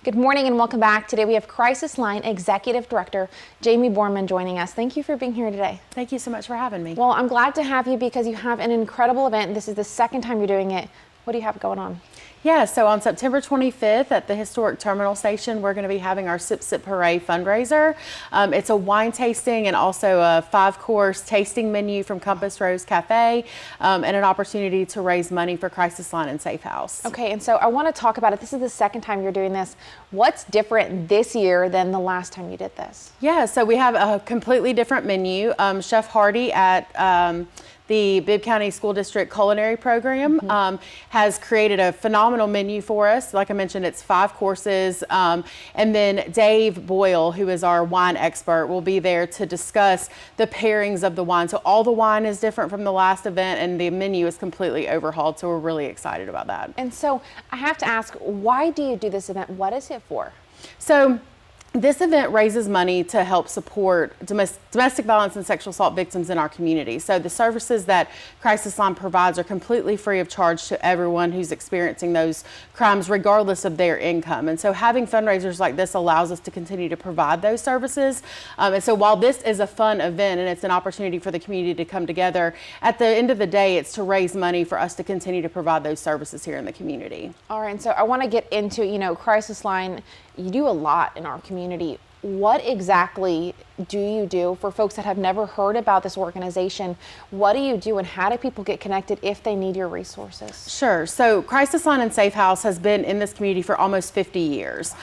Good morning and welcome back. Today we have Crisis Line Executive Director Jamie Borman joining us. Thank you for being here today. Thank you so much for having me. Well, I'm glad to have you because you have an incredible event. This is the second time you're doing it. What do you have going on? Yeah, so on September 25th at the historic terminal station, we're going to be having our Sip Sip Hooray fundraiser. It's a wine tasting and also a 5-course tasting menu from Compass Rose Cafe, and an opportunity to raise money for Crisis Line and Safe House. Okay, and so I want to talk about it. This is the second time you're doing this. What's different this year than the last time you did this? Yeah, so we have a completely different menu. Chef Hardy at the Bibb County School District Culinary Program has created a phenomenal menu for us. Like I mentioned, it's 5 courses. And then Dave Boyle, who is our wine expert, will be there to discuss the pairings of the wine. So all the wine is different from the last event and the menu is completely overhauled. So we're really excited about that. And so I have to ask, why do you do this event? What is it for? So this event raises money to help support domestic violence and sexual assault victims in our community. So the services that Crisis Line provides are completely free of charge to everyone who's experiencing those crimes, regardless of their income. And so having fundraisers like this allows us to continue to provide those services. And so while this is a fun event and it's an opportunity for the community to come together, at the end of the day, it's to raise money for us to continue to provide those services here in the community. All right, and so I want to get into, Crisis Line. You do a lot in our community. What exactly do you do for folks that have never heard about this organization? What do you do and how do people get connected if they need your resources? Sure. So Crisis Line and Safe House has been in this community for almost 50 years.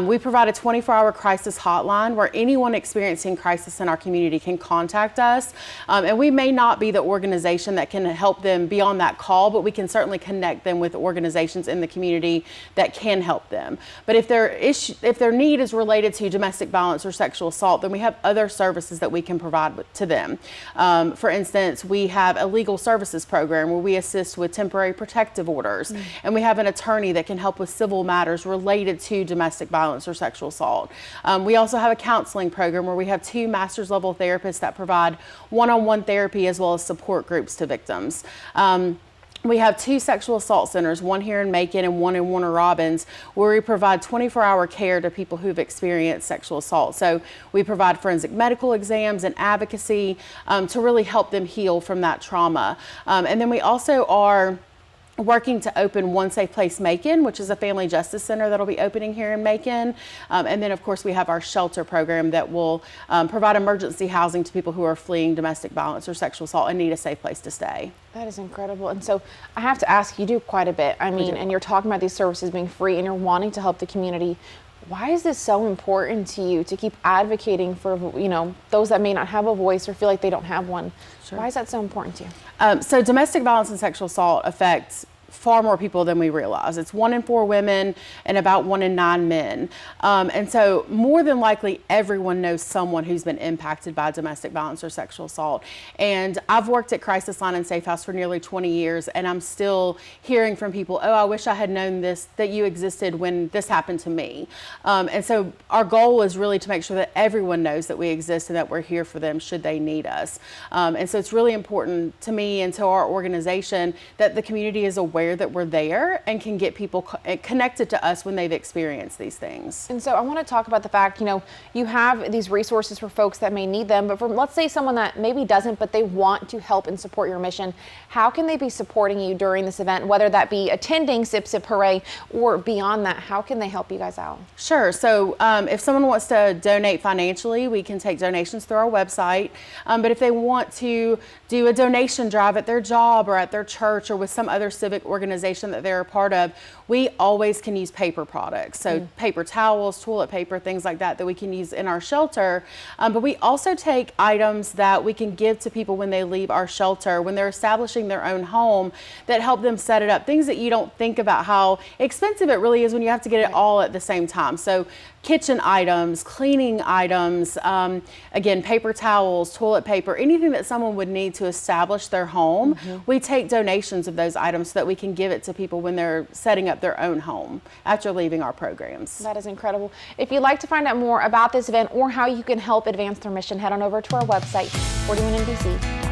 We provide a 24-hour crisis hotline where anyone experiencing crisis in our community can contact us. And we may not be the organization that can help them beyond that call, but we can certainly connect them with organizations in the community that can help them. But if their need is related to domestic violence or sexual assault, then we have other services that we can provide to them. For instance, we have a legal services program where we assist with temporary protective orders, and we have an attorney that can help with civil matters related to domestic violence or sexual assault. We also have a counseling program where we have 2 master's level therapists that provide one-on-one therapy as well as support groups to victims. We have 2 sexual assault centers, one here in Macon and one in Warner Robins, where we provide 24-hour care to people who've experienced sexual assault. So we provide forensic medical exams and advocacy to really help them heal from that trauma. And then we also are working to open One Safe Place Macon, which is a family justice center that'll be opening here in Macon. And then of course we have our shelter program that will provide emergency housing to people who are fleeing domestic violence or sexual assault and need a safe place to stay. That is incredible. And so I have to ask, you do quite a bit. I mean, and you're talking about these services being free and you're wanting to help the community. Why is this so important to you to keep advocating for, those that may not have a voice or feel like they don't have one? Sure. Why is that so important to you? So domestic violence and sexual assault affects far more people than we realize. It's 1 in 4 women and about 1 in 9 men. And so more than likely everyone knows someone who's been impacted by domestic violence or sexual assault. And I've worked at Crisis Line and Safe House for nearly 20 years and I'm still hearing from people, oh, I wish I had known that you existed when this happened to me. And so our goal is really to make sure that everyone knows that we exist and that we're here for them should they need us. And so it's really important to me and to our organization that the community is aware that we're there and can get people connected to us when they've experienced these things. And so I want to talk about the fact, you have these resources for folks that may need them, but for, let's say, someone that maybe doesn't, but they want to help and support your mission. How can they be supporting you during this event, whether that be attending Sip Sip Hooray or beyond that? How can they help you guys out? Sure. So if someone wants to donate financially, we can take donations through our website. But if they want to do a donation drive at their job or at their church or with some other civic organization that they're a part of, we always can use paper products. So paper towels, toilet paper, things like that we can use in our shelter. But we also take items that we can give to people when they leave our shelter, when they're establishing their own home, that help them set it up. Things that you don't think about how expensive it really is when you have to get it all at the same time. So kitchen items, cleaning items, again, paper towels, toilet paper, anything that someone would need to establish their home. We take donations of those items so that we can give it to people when they're setting up their own home after leaving our programs. That is incredible. If you'd like to find out more about this event or how you can help advance their mission, head on over to our website, 41NBC.